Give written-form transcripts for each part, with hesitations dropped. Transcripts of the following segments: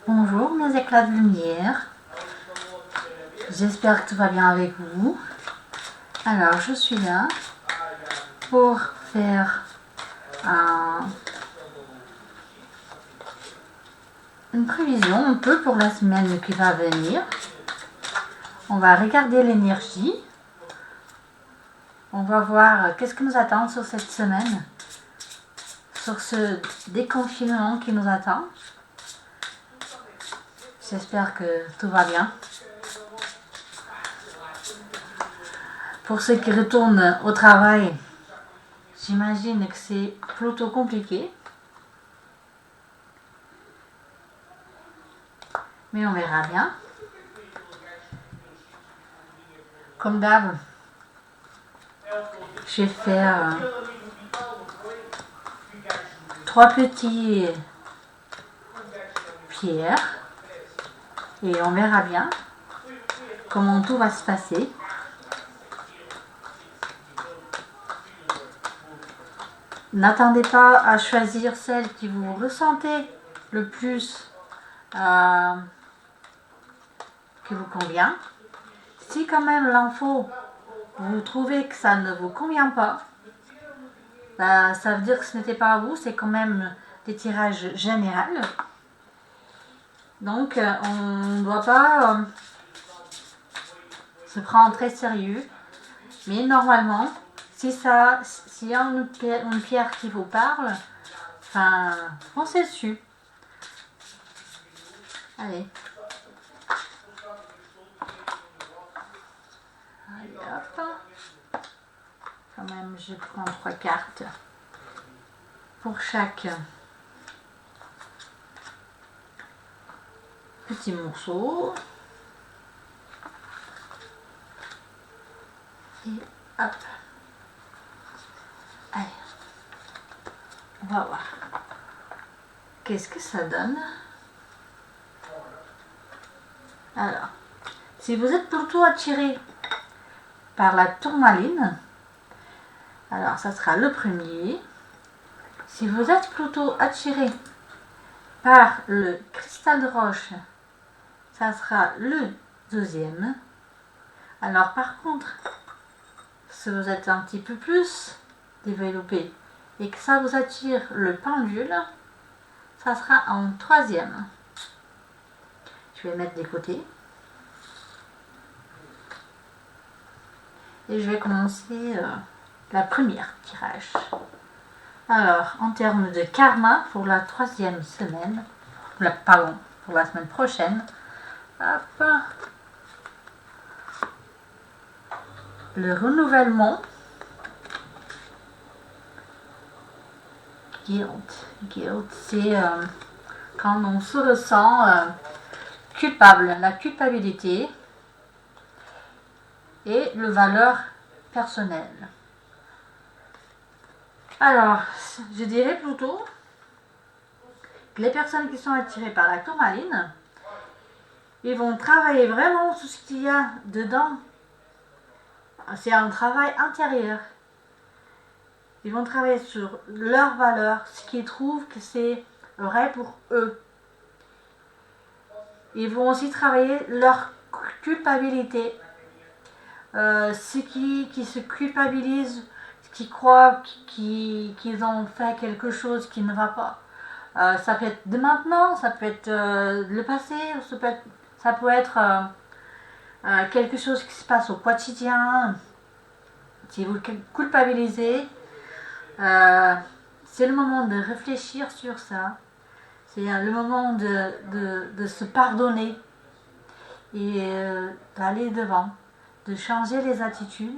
Bonjour mes éclats de lumière, j'espère que tout va bien avec vous. Alors je suis là pour faire une prévision un peu pour la semaine qui va venir. On va regarder l'énergie, on va voir qu'est-ce qui nous attend sur cette semaine, sur ce déconfinement qui nous attend. J'espère que tout va bien. Pour ceux qui retournent au travail, j'imagine que c'est plutôt compliqué. Mais on verra bien. Comme d'hab, je vais faire 3 petits pierres et on verra bien comment tout va se passer. N'attendez pas à choisir celle qui vous ressentez le plus qui vous convient. Si quand même l'info, vous trouvez que ça ne vous convient pas, ça veut dire que ce n'était pas à vous, c'est quand même des tirages généraux. Donc on ne doit pas se prendre très sérieux. Mais normalement, s'il y a une pierre qui vous parle, pensez dessus. Allez. Allez, hop. Quand même, je prends 3 cartes pour chaque petit morceau. Et hop. Allez. On va voir. Qu'est-ce que ça donne? Alors, si vous êtes plutôt attiré par la tourmaline, alors ça sera le premier. Si vous êtes plutôt attiré par le cristal de roche, ça sera le deuxième. Alors par contre, si vous êtes un petit peu plus développé et que ça vous attire le pendule, ça sera en troisième. Je vais mettre des côtés. Et je vais commencer la première tirage. Alors, en termes de karma, pour la troisième semaine, pour la semaine prochaine, hop, le renouvellement, guilt, c'est quand on se ressent culpable, la culpabilité et le valeur personnelle. Alors, je dirais plutôt que les personnes qui sont attirées par la tourmaline, ils vont travailler vraiment tout ce qu'il y a dedans. C'est un travail intérieur. Ils vont travailler sur leur valeur, ce qu'ils trouvent que c'est vrai pour eux. Ils vont aussi travailler leur culpabilité. Ceux qui se culpabilisent, qui croient qu'ils ont fait quelque chose qui ne va pas. Ça peut être de maintenant, ça peut être le passé, ça peut être quelque chose qui se passe au quotidien. Si vous culpabilisez, c'est le moment de réfléchir sur ça. C'est le moment de se pardonner et d'aller devant, de changer les attitudes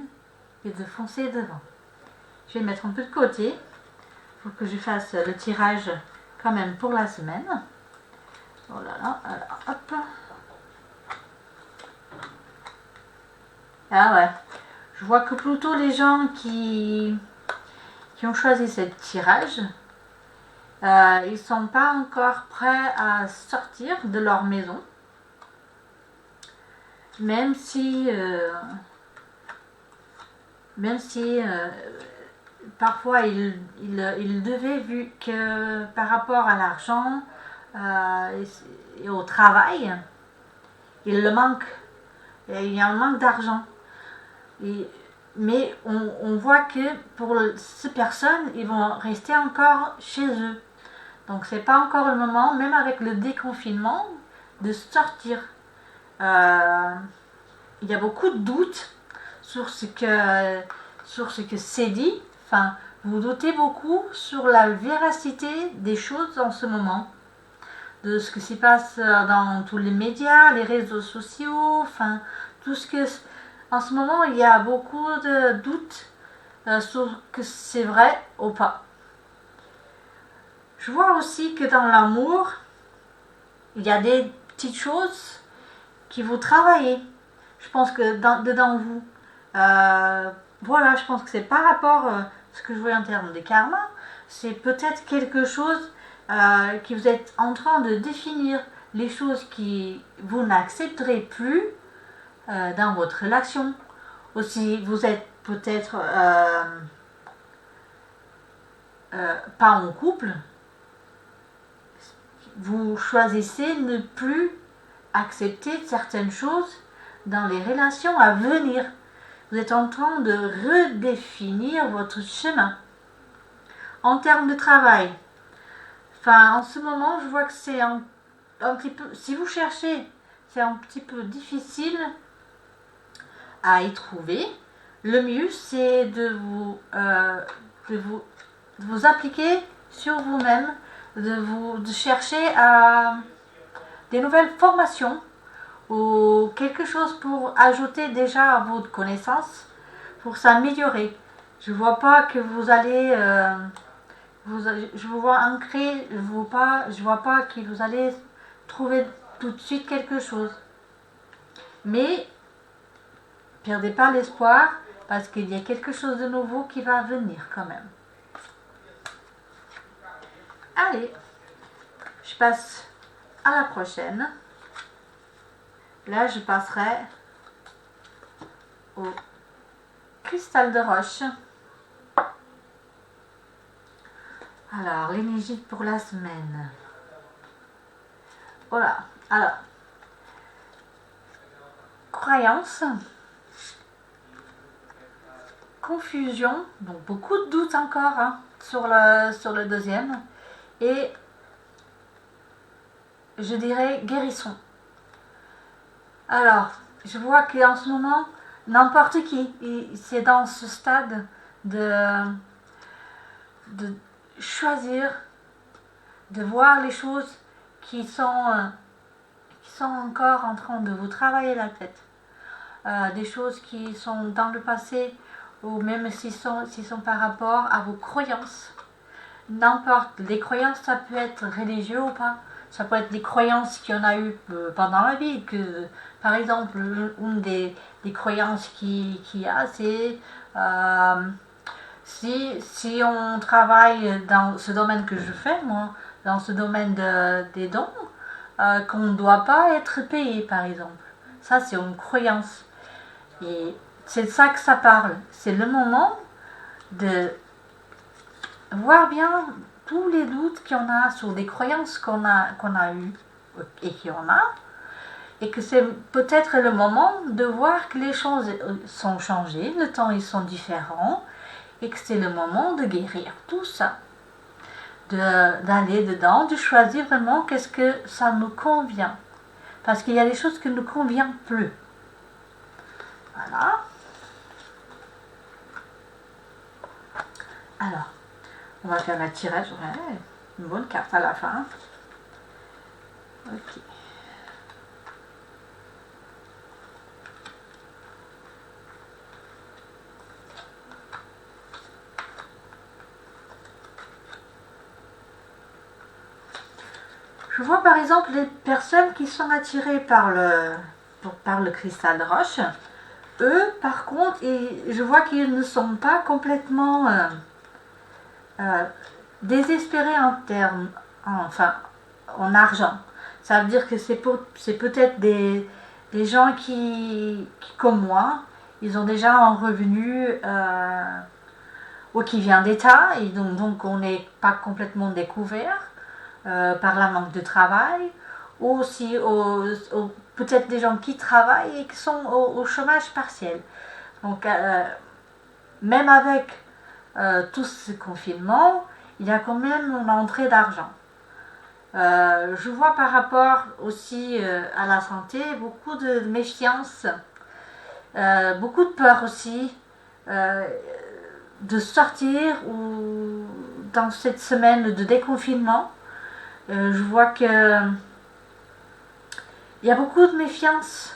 et de foncer devant. Je vais mettre un peu de côté pour que je fasse le tirage quand même pour la semaine. Oh là là, alors hop. Ah ouais, je vois que plutôt les gens qui ont choisi ce tirage, ils ne sont pas encore prêts à sortir de leur maison. Même si parfois il devait, vu que par rapport à l'argent, et au travail, il y a un manque d'argent. Mais on voit que pour ces personnes, ils vont rester encore chez eux. Donc c'est pas encore le moment, même avec le déconfinement, de sortir. Il y a beaucoup de doutes sur ce que c'est dit. Enfin, vous doutez beaucoup sur la véracité des choses en ce moment, de ce qui se passe dans tous les médias, les réseaux sociaux, enfin, tout ce que... En ce moment, il y a beaucoup de doutes sur que c'est vrai ou pas. Je vois aussi que dans l'amour, il y a des petites choses qui vous travaillez. Je pense que dedans vous. Voilà, je pense que c'est par rapport à ce que je vois en termes de karma. C'est peut-être quelque chose que vous êtes en train de définir, les choses qui vous n'accepterez plus dans votre relation. Aussi, vous êtes peut-être pas en couple. Vous choisissez ne plus accepter certaines choses dans les relations à venir. Vous êtes en train de redéfinir votre chemin. En termes de travail, enfin, en ce moment, je vois que c'est un petit peu, si vous cherchez, c'est un petit peu difficile à y trouver. Le mieux, c'est de vous appliquer sur vous-même, de chercher à des nouvelles formations ou quelque chose pour ajouter déjà à votre connaissance, pour s'améliorer. Je ne vois pas que vous allez... je vous vois ancré, je vois pas que vous allez trouver tout de suite quelque chose. Mais perdez pas l'espoir parce qu'il y a quelque chose de nouveau qui va venir quand même. Allez, je passe à la prochaine. Là, je passerai au cristal de roche. Alors, l'énergie pour la semaine. Voilà. Alors, croyance, confusion, donc beaucoup de doutes encore sur le deuxième. Et je dirais guérison. Alors, je vois qu'en ce moment, n'importe qui, c'est dans ce stade de choisir, de voir les choses qui sont encore en train de vous travailler la tête. Des choses qui sont dans le passé ou même s'ils sont par rapport à vos croyances. N'importe, les croyances, ça peut être religieux ou pas. Ça peut être des croyances qu'il y en a eu pendant la vie. Que, par exemple, une des croyances qu'il y a, c'est si on travaille dans ce domaine que je fais, moi, dans ce domaine des dons, qu'on ne doit pas être payé, par exemple. Ça, c'est une croyance. Et c'est de ça que ça parle. C'est le moment de voir bien tous les doutes qu'il y en a sur des croyances qu'on a eues et qu'il y en a, et que c'est peut-être le moment de voir que les choses sont changées, le temps ils sont différents, et que c'est le moment de guérir tout ça, d'aller dedans, de choisir vraiment qu'est-ce que ça nous convient, parce qu'il y a des choses qui ne nous conviennent plus. Voilà. Alors, on va faire la tirage, ouais, une bonne carte à la fin. Ok. Je vois par exemple les personnes qui sont attirées par le cristal de roche. Eux, par contre, je vois qu'ils ne sont pas complètement désespérés en argent. Ça veut dire que c'est peut-être des gens qui, comme moi, ils ont déjà un revenu ou qui vient d'État, et donc on n'est pas complètement découvert. par la manque de travail, ou aussi peut-être des gens qui travaillent et qui sont au chômage partiel. Donc, même avec tout ce confinement, il y a quand même une entrée d'argent. Je vois par rapport aussi à la santé beaucoup de méfiance, beaucoup de peur aussi de sortir ou dans cette semaine de déconfinement. Je vois que il y a beaucoup de méfiance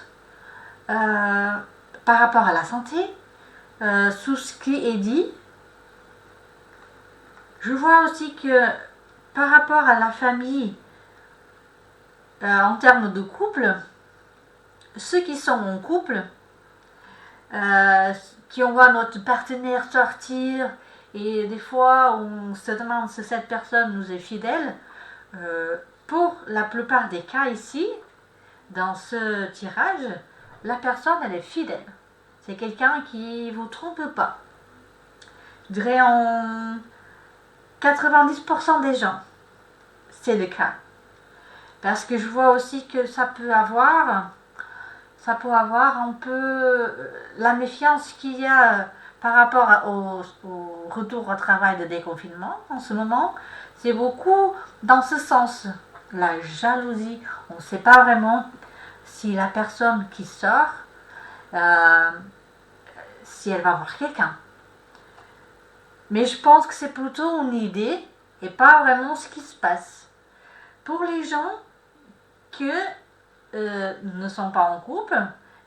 par rapport à la santé, sous ce qui est dit. Je vois aussi que par rapport à la famille, en termes de couple, ceux qui sont en couple, qui on voit notre partenaire sortir et des fois on se demande si cette personne nous est fidèle, pour la plupart des cas ici, dans ce tirage, la personne elle est fidèle. C'est quelqu'un qui vous trompe pas. Je dirais en 90% des gens, c'est le cas. Parce que je vois aussi que ça peut avoir un peu la méfiance qu'il y a par rapport au retour au travail de déconfinement en ce moment. C'est beaucoup dans ce sens. La jalousie, on ne sait pas vraiment si la personne qui sort, si elle va voir quelqu'un. Mais je pense que c'est plutôt une idée et pas vraiment ce qui se passe. Pour les gens qui ne sont pas en couple,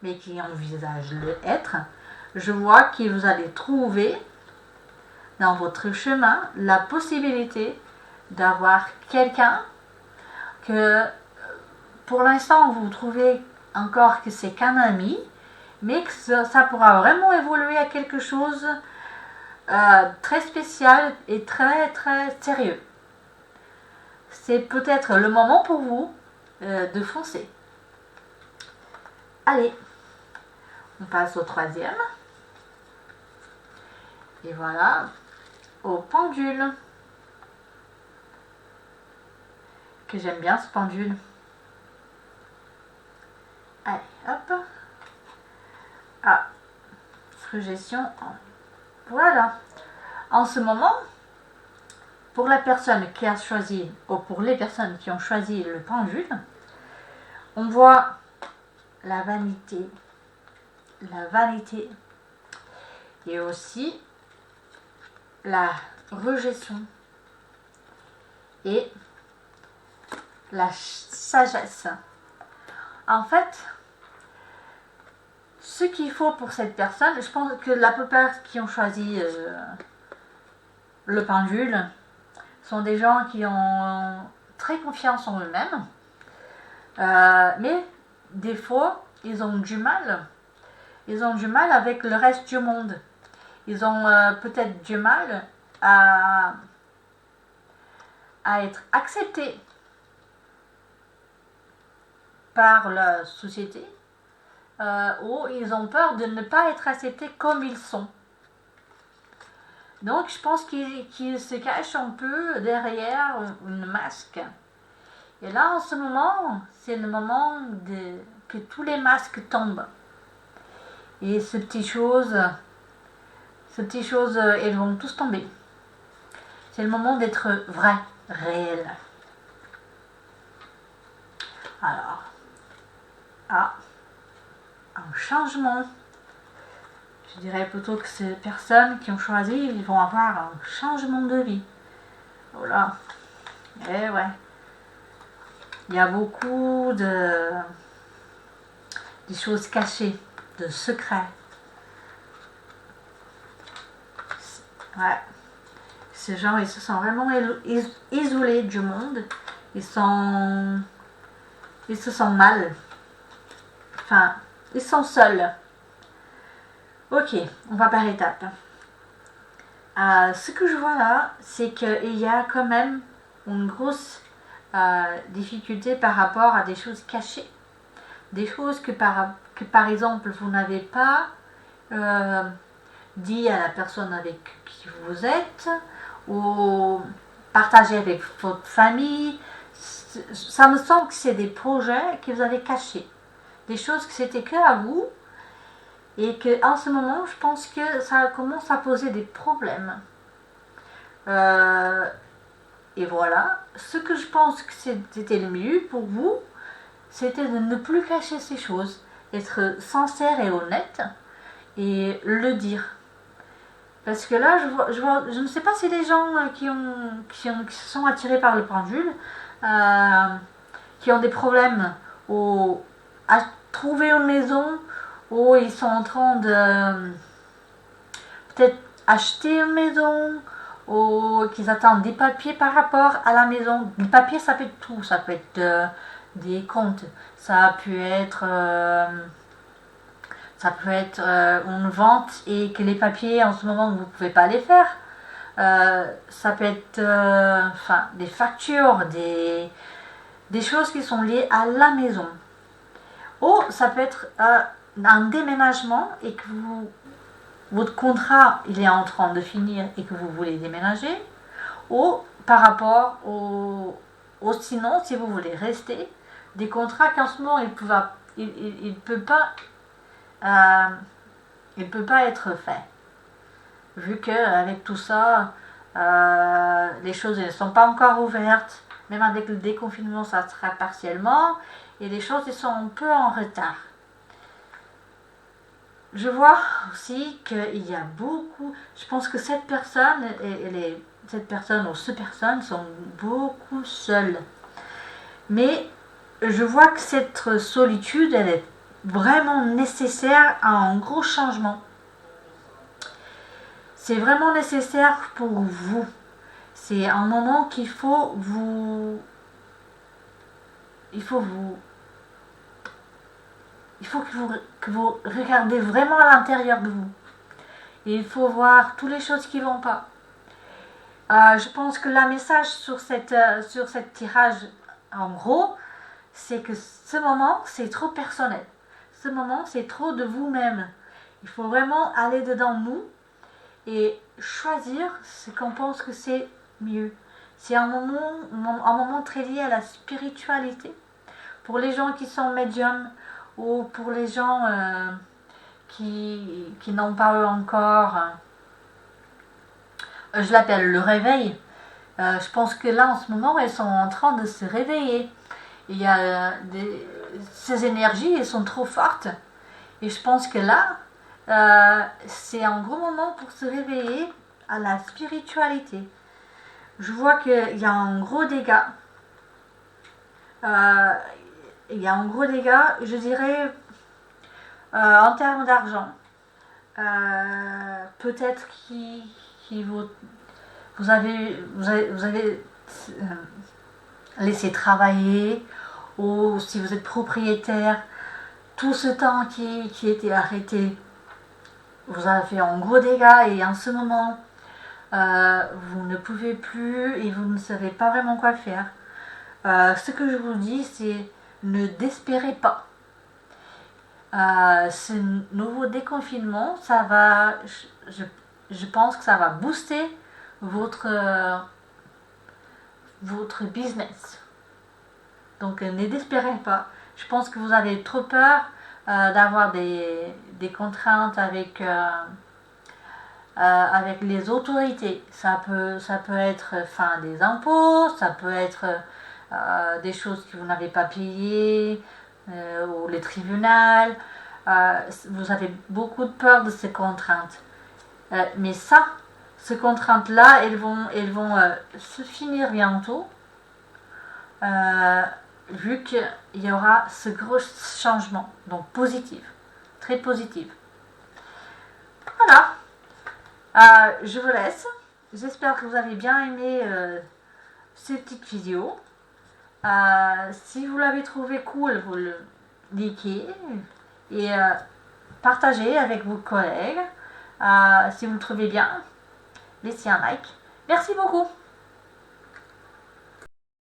mais qui envisagent l'être, je vois que vous allez trouver dans votre chemin la possibilité d'avoir quelqu'un que pour l'instant vous trouvez encore que c'est qu'un ami, mais que ça pourra vraiment évoluer à quelque chose très spécial et très très sérieux. C'est peut-être le moment pour vous de foncer. Allez, on passe au troisième. Et voilà, au pendule. Que j'aime bien ce pendule. Allez, hop. Ah, suggestion. Voilà. En ce moment, pour la personne qui a choisi, ou pour les personnes qui ont choisi le pendule, on voit la vanité et aussi la rejection et la sagesse. En fait, ce qu'il faut pour cette personne, je pense que la plupart qui ont choisi le pendule sont des gens qui ont très confiance en eux-mêmes, mais des fois ils ont du mal avec le reste du monde. Ils ont peut-être du mal à être acceptés par la société, ou ils ont peur de ne pas être acceptés comme ils sont. Donc je pense qu'ils se cachent un peu derrière une masque. Et là en ce moment, c'est le moment que tous les masques tombent. Et ces petites choses, elles vont tous tomber. C'est le moment d'être vrai, réel. Alors, un changement. Je dirais plutôt que ces personnes qui ont choisi, ils vont avoir un changement de vie. Voilà. Et ouais. Il y a beaucoup de choses cachées, de secrets. Ouais. Ces gens, ils se sont vraiment isolés du monde. Ils se sentent mal. Enfin, ils sont seuls. Ok, on va par étapes. Ce que je vois là, c'est qu'il y a quand même une grosse difficulté par rapport à des choses cachées. Des choses que par exemple vous n'avez pas dit à la personne avec qui vous êtes, ou partagé avec votre famille, ça me semble que c'est des projets que vous avez cachés. Des choses que c'était que à vous. Et qu'en ce moment, je pense que ça commence à poser des problèmes. Et voilà. Ce que je pense que c'était le mieux pour vous, c'était de ne plus cacher ces choses. Être sincère et honnête. Et le dire. Parce que là, je ne sais pas si les gens qui se sont attirés par le pendule, qui ont des problèmes à trouver une maison, ou ils sont en train de peut-être acheter une maison, ou qu'ils attendent des papiers par rapport à la maison. Les papiers, ça peut être tout. Ça peut être des comptes. Ça peut être... une vente et que les papiers en ce moment vous ne pouvez pas les faire. Ça peut être des factures, des choses qui sont liées à la maison. Ou ça peut être un déménagement et que votre contrat il est en train de finir et que vous voulez déménager. Ou par rapport au sinon, si vous voulez rester, des contrats qu'en ce moment il peut pas être fait. Vu qu'avec tout ça, les choses ne sont pas encore ouvertes. Même avec le déconfinement, ça sera partiellement. Et les choses sont un peu en retard. Je vois aussi qu'il y a beaucoup... Je pense que cette personne ou ces personnes sont beaucoup seules. Mais je vois que cette solitude, elle est vraiment nécessaire à un gros changement. C'est vraiment nécessaire pour vous. C'est un moment qu'il faut vous... Il faut que vous regardez vraiment à l'intérieur de vous. Et il faut voir toutes les choses qui ne vont pas. Je pense que le message sur cette tirage, en gros, c'est que ce moment, c'est trop personnel. Ce moment, c'est trop de vous-même. Il faut vraiment aller dedans nous et choisir ce qu'on pense que c'est mieux. C'est un moment très lié à la spiritualité. Pour les gens qui sont médiums ou pour les gens qui n'ont pas encore, je l'appelle le réveil. Je pense que là, en ce moment, elles sont en train de se réveiller. Il y a ces énergies, elles sont trop fortes. Et je pense que là, c'est un gros moment pour se réveiller à la spiritualité. Je vois qu'il y a un gros dégât. Je dirais, en termes d'argent. Peut-être vous avez laissé travailler, ou si vous êtes propriétaire, tout ce temps qui était arrêté, vous avez fait un gros dégât et en ce moment, vous ne pouvez plus et vous ne savez pas vraiment quoi faire. Ce que je vous dis, c'est ne désespérez pas. Ce nouveau déconfinement, ça va, je pense que ça va booster votre business. Donc ne désespérez pas. Je pense que vous avez trop peur d'avoir des contraintes avec les autorités. Ça peut être des impôts, ça peut être des choses que vous n'avez pas payées, ou les tribunaux. Vous avez beaucoup de peur de ces contraintes. Mais ces contraintes-là, elles vont se finir bientôt. Vu qu'il y aura ce gros changement, donc positif, très positif. Voilà, je vous laisse. J'espère que vous avez bien aimé ces petites vidéos. Si vous l'avez trouvé cool, vous le likez et partagez avec vos collègues. Si vous le trouvez bien, laissez un like. Merci beaucoup.